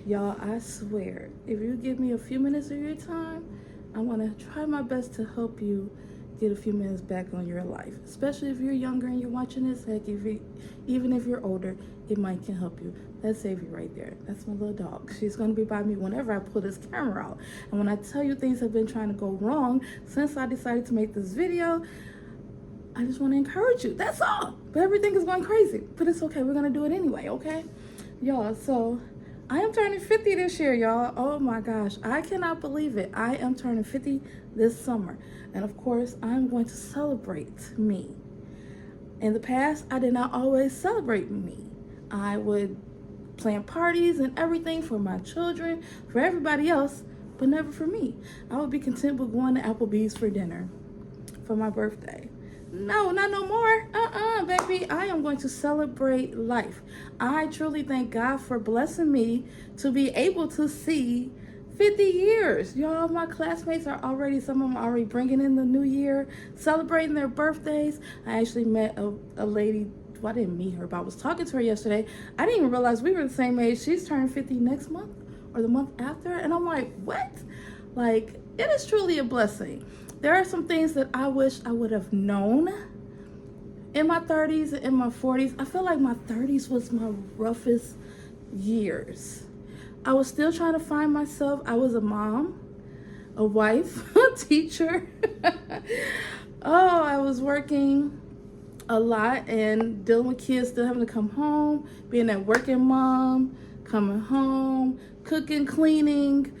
Y'all, I swear, if you give me a few minutes of your time, I want to try my best to help you get a few minutes back on your life. Especially if you're younger and you're watching this. Heck, even if you're older, it might can help you. That's Xavier right there. That's my little dog. She's going to be by me whenever I pull this camera out. And when I tell you things have been trying to go wrong since I decided to make this video, I just want to encourage you. That's all. But everything is going crazy. But it's okay. We're going to do it anyway, okay? Y'all, so I am turning 50 this year, y'all. Oh my gosh. I cannot believe it. I am turning 50 this summer. And of course, I'm going to celebrate me. In the past, I did not always celebrate me. I would plan parties and everything for my children, for everybody else, but never for me. I would be content with going to Applebee's for dinner for my birthday. No, not no more. Baby. I am going to celebrate life. I truly thank God for blessing me to be able to see 50 years. Y'all, my classmates are already, some of them are already bringing in the new year, celebrating their birthdays. I actually met a lady, well, I didn't meet her, but I was talking to her yesterday. I didn't even realize we were the same age. She's turning 50 next month or the month after. And I'm like, what? Like, it is truly a blessing. There are some things that I wish I would have known in my 30s and in my 40s. I feel like my 30s was my roughest years. I was still trying to find myself. I was a mom, a wife, a teacher. Oh, I was working a lot and dealing with kids, still having to come home, being that working mom, coming home, cooking, cleaning,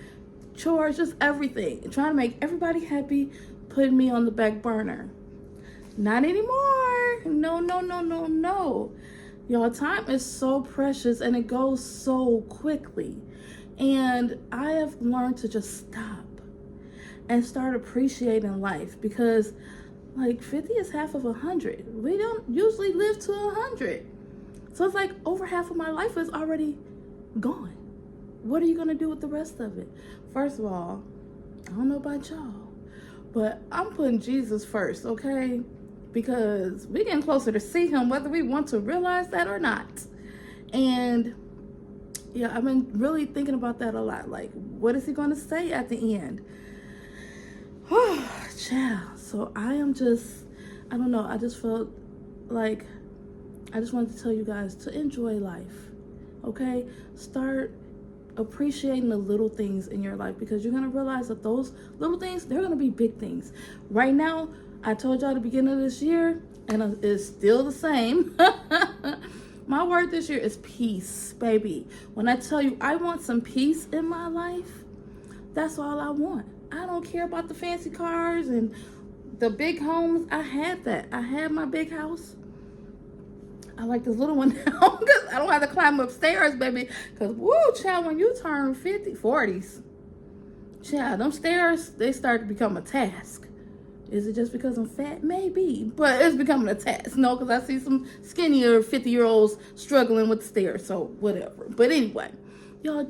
chores, just everything. And trying to make everybody happy, putting me on the back burner. Not anymore. No, no, no, no, no. Y'all, time is so precious and it goes so quickly. And I have learned to just stop and start appreciating life, because like 50 is half of 100. We don't usually live to 100. So it's like over half of my life is already gone. What are you going to do with the rest of it? First of all, I don't know about y'all, but I'm putting Jesus first, okay? Because we're getting closer to see him, whether we want to realize that or not. And yeah, I've been really thinking about that a lot. Like, what is he going to say at the end? Oh, child. So I am just, I don't know. I just felt like I just wanted to tell you guys to enjoy life, okay? Start appreciating the little things in your life, because you're going to realize that those little things, they're going to be big things. Right now, I told y'all at the beginning of this year, and it's still the same. My word this year is peace, baby. When I tell you I want some peace in my life, that's all I want. I don't care about the fancy cars and the big homes. I had that. I had my big house. I like this little one now because I don't have to climb upstairs, baby. Because, woo, child, when you turn 50, 40s, child, them stairs, they start to become a task. Is it just because I'm fat? Maybe. But it's becoming a task. No, because I see some skinnier 50-year-olds struggling with the stairs. So, whatever. But anyway, y'all,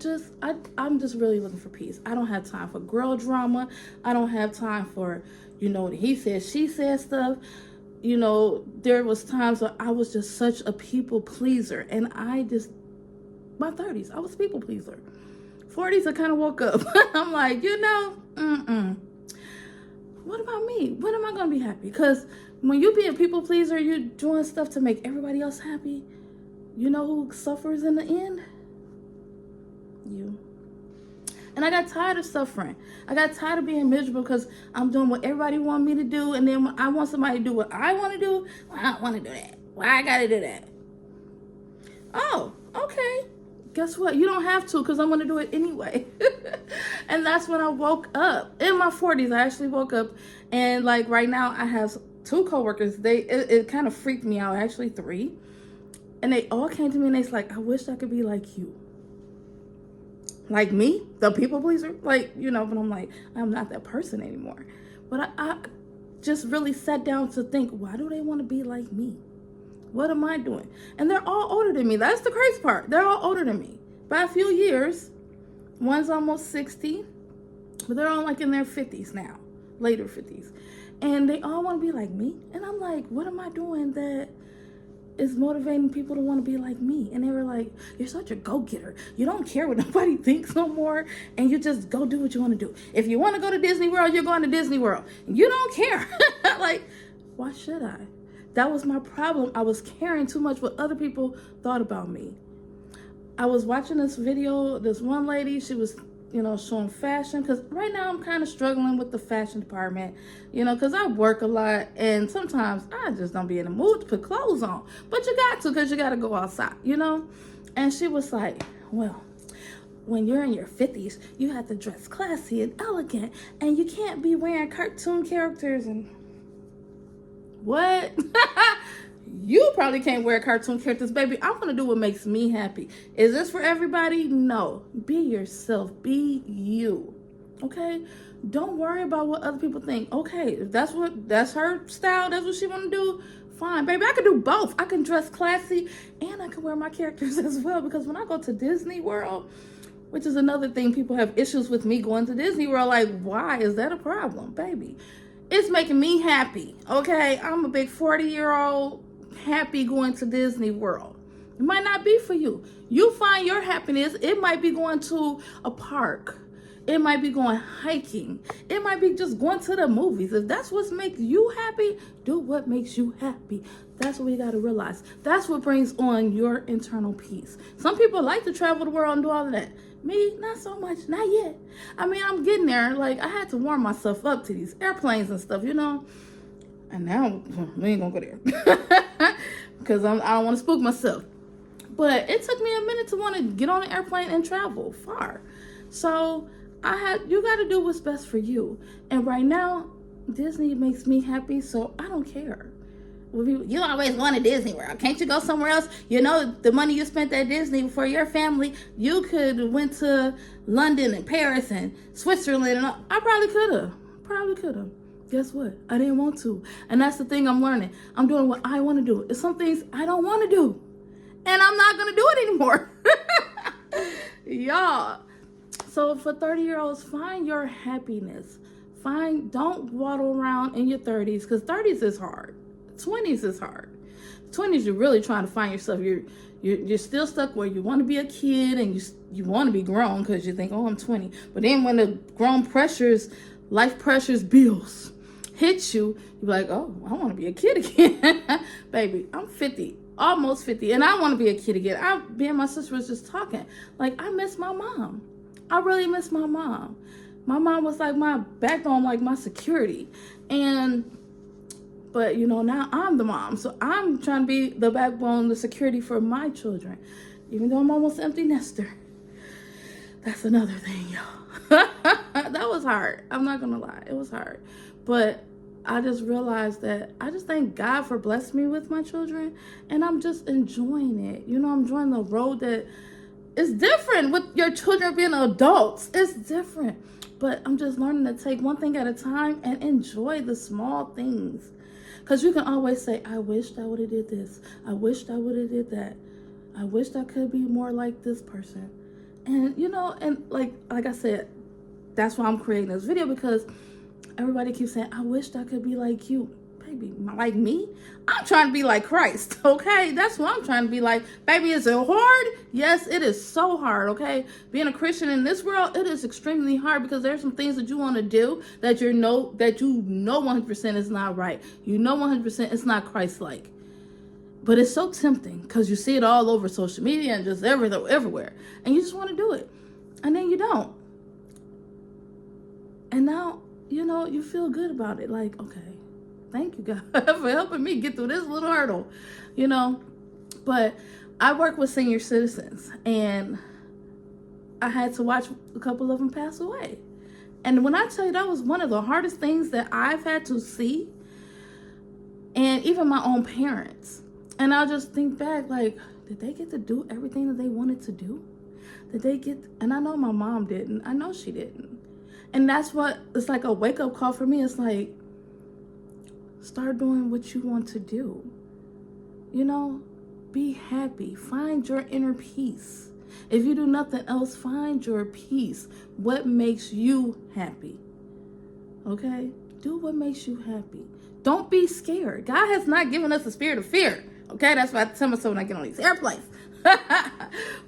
I'm just really looking for peace. I don't have time for girl drama. I don't have time for, he said, she said stuff. There was times where I was just such a people pleaser. And my 30s, I was a people pleaser. 40s, I kind of woke up. I'm like, what about me? When am I going to be happy? Because when you be a people pleaser, you're doing stuff to make everybody else happy. You know who suffers in the end? You. And I got tired of suffering. I got tired of being miserable because I'm doing what everybody want me to do. And then when I want somebody to do what I want to do, well, I don't want to do that. Well, I got to do that. Oh, okay. Guess what? You don't have to, because I'm going to do it anyway. And that's when I woke up. In my 40s, I actually woke up. And like right now, I have 2 coworkers. It kind of freaked me out. Actually, 3. And they all came to me and they's like, I wish I could be like you. Like me, the people pleaser. Like, but I'm like, I'm not that person anymore. But I just really sat down to think, why do they want to be like me? What am I doing? And they're all older than me. That's the crazy part. They're all older than me by a few years. One's almost 60, but they're all like in their 50s now, later 50s. And they all want to be like me. And I'm like, what am I doing that is motivating people to want to be like me. And they were like, you're such a go-getter. You don't care what nobody thinks no more. And you just go do what you want to do. If you want to go to Disney World, you're going to Disney World. You don't care. Like, why should I? That was my problem. I was caring too much what other people thought about me. I was watching this video, this one lady, she was, showing fashion, because right now I'm kind of struggling with the fashion department, because I work a lot, and sometimes I just don't be in the mood to put clothes on, but you got to, because you got to go outside, and she was like, well, when you're in your 50s, you have to dress classy and elegant, and you can't be wearing cartoon characters. And what? You probably can't wear cartoon characters, baby. I want to do what makes me happy. Is this for everybody? No. Be yourself. Be you. Okay? Don't worry about what other people think. Okay, if that's her style, that's what she want to do, fine. Baby, I can do both. I can dress classy and I can wear my characters as well, because when I go to Disney World, which is another thing, people have issues with me going to Disney World. Like, why is that a problem? Baby, it's making me happy. Okay? I'm a big 40-year-old happy going to Disney World. It might not be for you. You find your happiness. It might be going to a park. It might be going hiking. It might be just going to the movies. If that's what makes you happy, do what makes you happy. That's what you got to realize. That's what brings on your internal peace. Some people like to travel the world and do all of that. Me, not so much. Not yet. I mean, I'm getting there. Like, I had to warm myself up to these airplanes and stuff, And now, we ain't gonna go there. Because I don't want to spook myself. But it took me a minute to want to get on an airplane and travel far. So, you got to do what's best for you. And right now, Disney makes me happy, so I don't care. You always want to Disney World. Can't you go somewhere else? The money you spent at Disney for your family, you could went to London and Paris and Switzerland. And I probably could have. Guess what? I didn't want to. And that's the thing I'm learning. I'm doing what I want to do. It's some things I don't want to do. And I'm not going to do it anymore. Y'all. So for 30-year-olds, find your happiness. Don't waddle around in your 30s, because 30s is hard. 20s is hard. 20s, you're really trying to find yourself. You're still stuck where you want to be a kid and you want to be grown because you think, oh, I'm 20. But then when the life pressures, bills hit you, you're like, oh, I want to be a kid again. Baby, I'm 50, almost 50, and I want to be a kid again. Me and my sister was just talking. Like, I miss my mom. I really miss my mom. My mom was like my backbone, like my security. But now I'm the mom. So I'm trying to be the backbone, the security for my children. Even though I'm almost empty nester. That's another thing, y'all. That was hard. I'm not going to lie. It was hard. But I just realized that I just thank God for blessing me with my children. And I'm just enjoying it. I'm enjoying the road that is different with your children being adults. It's different. But I'm just learning to take one thing at a time and enjoy the small things. Because you can always say, I wished I would have did this. I wished I would have did that. I wished I could be more like this person. And, and like I said, that's why I'm creating this video, because everybody keeps saying, I wished I could be like you. Baby, like me? I'm trying to be like Christ, okay? That's what I'm trying to be like. Baby, is it hard? Yes, it is so hard, okay? Being a Christian in this world, it is extremely hard, because there's some things that you want to do that you know 100% is not right. 100% it's not Christ-like. But it's so tempting, because you see it all over social media and just everywhere. And you just want to do it. And then you don't. And now, you feel good about it. Like, okay, thank you, God, for helping me get through this little hurdle, But I work with senior citizens, and I had to watch a couple of them pass away. And when I tell you, that was one of the hardest things that I've had to see, and even my own parents. And I'll just think back, like, did they get to do everything that they wanted to do? And I know my mom didn't. I know she didn't. And that's what, it's like a wake-up call for me. It's like, start doing what you want to do. Be happy. Find your inner peace. If you do nothing else, find your peace. What makes you happy? Okay? Do what makes you happy. Don't be scared. God has not given us a spirit of fear. Okay, that's why I tell myself when I get on these airplanes.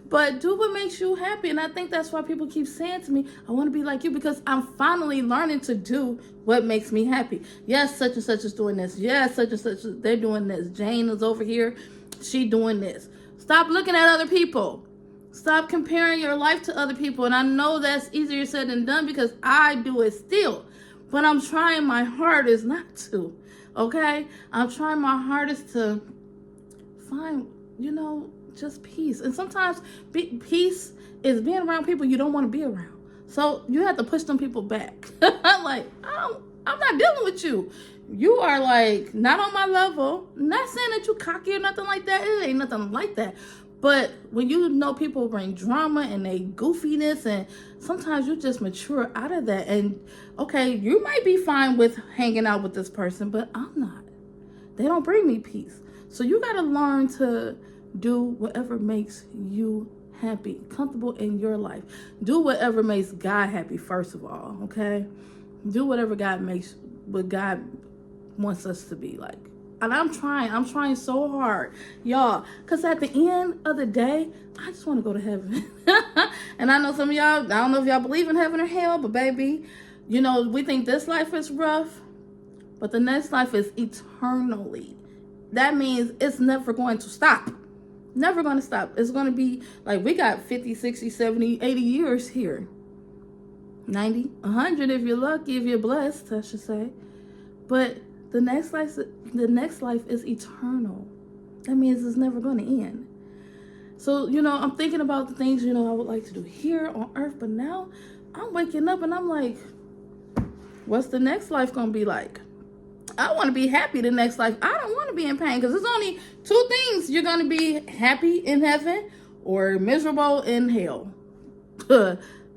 But do what makes you happy. And I think that's why people keep saying to me, I want to be like you, because I'm finally learning to do what makes me happy. Yes, such and such is doing this. Yes, such and such, they're doing this. Jane is over here. She doing this. Stop looking at other people. Stop comparing your life to other people. And I know that's easier said than done because I do it still. But I'm trying my hardest not to. Okay? I'm trying my hardest to find, just peace. And sometimes peace is being around people you don't want to be around. So you have to push them people back. Like, I'm not dealing with you. You are like not on my level. Not saying that you cocky or nothing like that. It ain't nothing like that. But when you know people bring drama and they goofiness, and sometimes you just mature out of that. And okay, you might be fine with hanging out with this person, but I'm not. They don't bring me peace. So you got to learn to do whatever makes you happy, comfortable in your life. Do whatever makes God happy, first of all, okay? Do whatever what God wants us to be like. And I'm trying so hard, y'all, because at the end of the day, I just want to go to heaven. And I know some of y'all, I don't know if y'all believe in heaven or hell, but baby, we think this life is rough, but the next life is eternally. That means it's never going to stop. Never going to stop. It's going to be like we got 50, 60, 70, 80 years here. 90, 100 if you're lucky, if you're blessed, I should say. But the next life is eternal. That means it's never going to end. So, I'm thinking about the things, I would like to do here on earth. But now I'm waking up and I'm like, what's the next life going to be like? I want to be happy the next life. I don't want to be in pain, because there's only two things. You're going to be happy in heaven or miserable in hell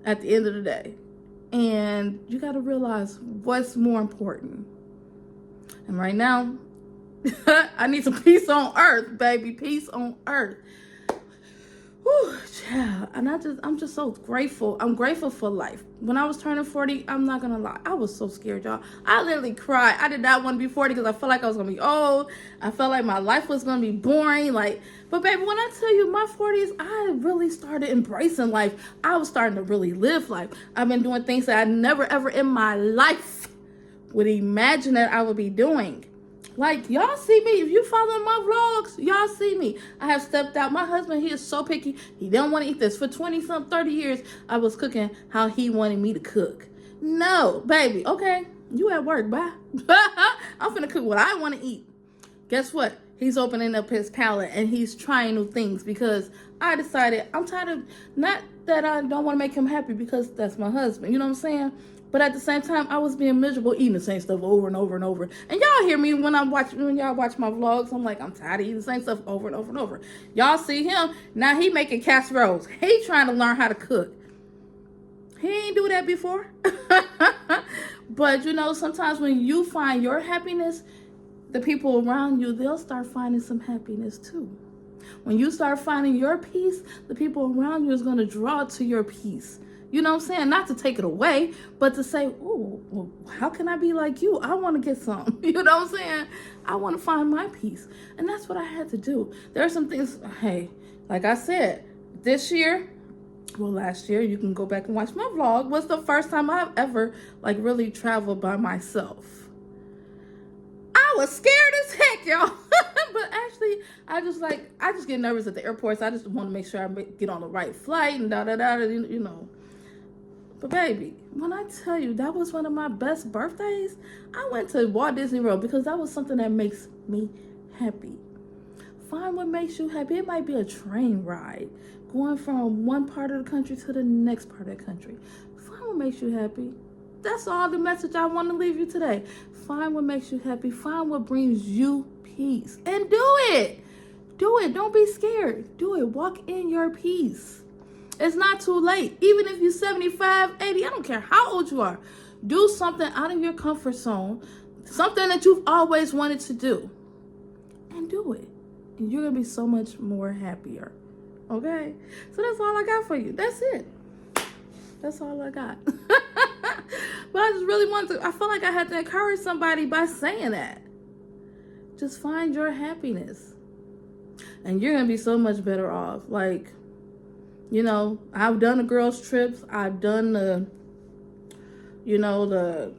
at the end of the day. And you got to realize what's more important. And right now, I need some peace on earth, baby. Peace on earth. Whew, child. And I'm just so grateful. I'm grateful for life. When I was turning 40, I'm not going to lie, I was so scared, y'all. I literally cried. I did not want to be 40 because I felt like I was going to be old. I felt like my life was going to be boring. But baby, when I tell you my 40s, I really started embracing life. I was starting to really live life. I've been doing things that I never, ever in my life would imagine that I would be doing. Like, y'all see me. If you follow my vlogs, y'all see me. I have stepped out. My husband, he is so picky. He don't want to eat this. For 20-some, 30 years, I was cooking how he wanted me to cook. No, baby. Okay, you at work. Bye. I'm finna cook what I want to eat. Guess what? He's opening up his palate and he's trying new things because I decided I'm tired of, not that I don't want to make him happy because that's my husband. You know what I'm saying? But at the same time, I was being miserable eating the same stuff over and over and over. And y'all hear me when y'all watch my vlogs. I'm like, I'm tired of eating the same stuff over and over and over. Y'all see him. Now he making casseroles. He trying to learn how to cook. He ain't do that before. But sometimes when you find your happiness, the people around you, they'll start finding some happiness too. When you start finding your peace, the people around you is going to draw to your peace. You know what I'm saying? Not to take it away, but to say, oh, well, how can I be like you? I want to get some. You know what I'm saying? I want to find my peace. And that's what I had to do. There are some things, hey, like I said, last year, you can go back and watch my vlog, was the first time I've ever really traveled by myself. I was scared as heck, y'all. But actually, I just get nervous at the airports. I just want to make sure I get on the right flight and But baby, when I tell you that was one of my best birthdays, I went to Walt Disney World because that was something that makes me happy. Find what makes you happy. It might be a train ride, going from one part of the country to the next part of the country. Find what makes you happy. That's all the message I want to leave you today. Find what makes you happy. Find what brings you peace. And do it. Do it. Don't be scared. Do it. Walk in your peace. It's not too late. Even if you're 75, 80, I don't care how old you are. Do something out of your comfort zone. Something that you've always wanted to do. And do it. And you're going to be so much more happier. Okay? So that's all I got for you. That's it. That's all I got. But I just really wanted to, I feel like I had to encourage somebody by saying that. Just find your happiness. and you're gonna be so much better off. Like, you know, I've done the girls' trips. I've done the, you know,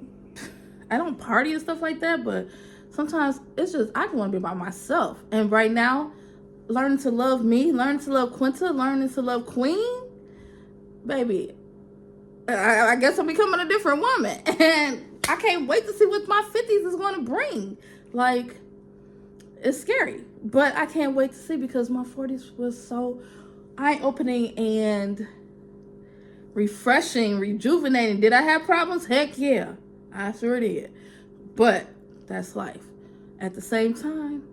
I don't party and stuff like that, but sometimes it's just, I just want to be by myself. And right now, learning to love me, learning to love Quinta, learning to love Queen, baby, I guess I'm becoming a different woman. And I can't wait to see what my 50s is going to bring. Like, it's scary, but I can't wait to see, because my 40s was so eye-opening and refreshing, rejuvenating. Did I have problems? Heck yeah, I sure did. But that's life. At the same time,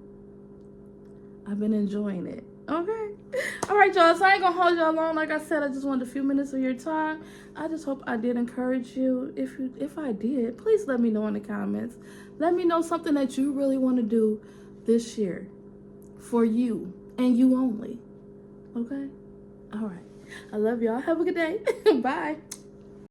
I've been enjoying it. Okay. All right, y'all. So I ain't gonna hold y'all long. Like I said, I just wanted a few minutes of your time. I just hope I did encourage you. If I did, please let me know in the comments. Let me know something that you really want to do this year for you and you only. Okay? All right. I love y'all. Have a good day. Bye.